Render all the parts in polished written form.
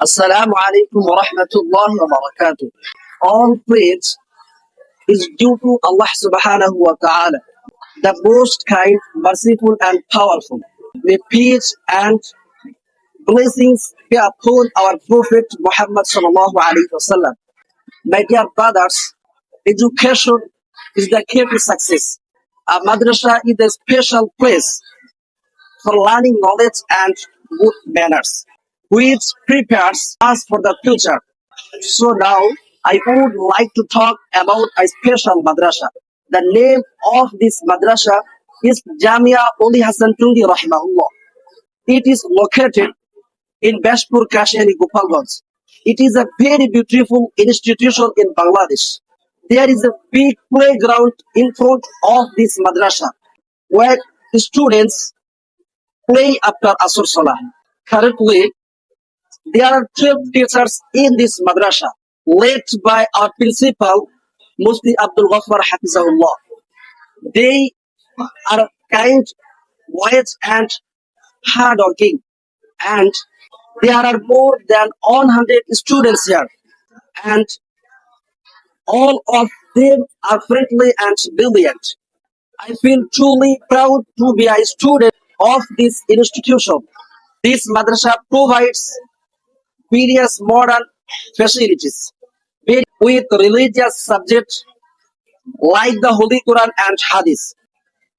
Assalamu alaikum wa rahmatullahi wa barakatuh. All praise is due to Allah subhanahu wa ta'ala, the most kind, merciful and powerful. May peace and blessings be upon our Prophet Muhammad sallallahu alaihi wasallam. My dear brothers, education is the key to success. A madrasa is a special place for learning knowledge and good manners, which prepares us for the future. So now I would like to talk about a special madrasa. The name of this madrasa is Jamia Uli Hassan Tungi Rahimahullah. It is located in Bashpur Kashani Gopalganj. It is a very beautiful institution in Bangladesh. There is a big playground in front of this madrasa where students play after Asr Salah. Currently, there are 12 teachers in this madrasa, led by our principal, Mufti Abdul Ghaffar Hafizahullah. They are kind, wise, and hardworking, and there are more than 100 students here, and all of them are friendly and brilliant. I feel truly proud to be a student of this institution. This madrasa provides various modern facilities with religious subjects like the Holy Quran and Hadith.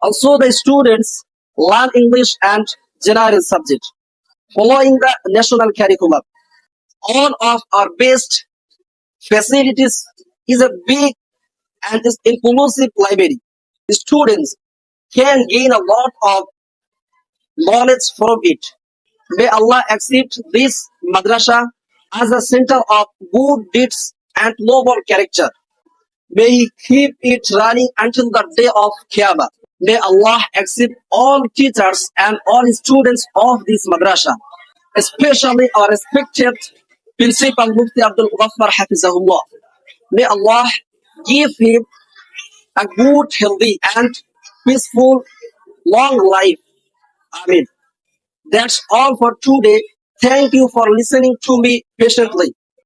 Also, the students learn English and general subject following the national curriculum. One of our best facilities is a big and is inclusive library. Students can gain a lot of knowledge from it. May Allah accept this madrasa as a center of good deeds and noble character. May He keep it running until the day of Qiyamah. May Allah accept all teachers and all students of this madrasa, especially our respected Principal Mufti Abdul Ghaffar Hafizahullah. May Allah give him a good, healthy, and peaceful, long life. Amen. That's all for today. Thank you for listening to me patiently.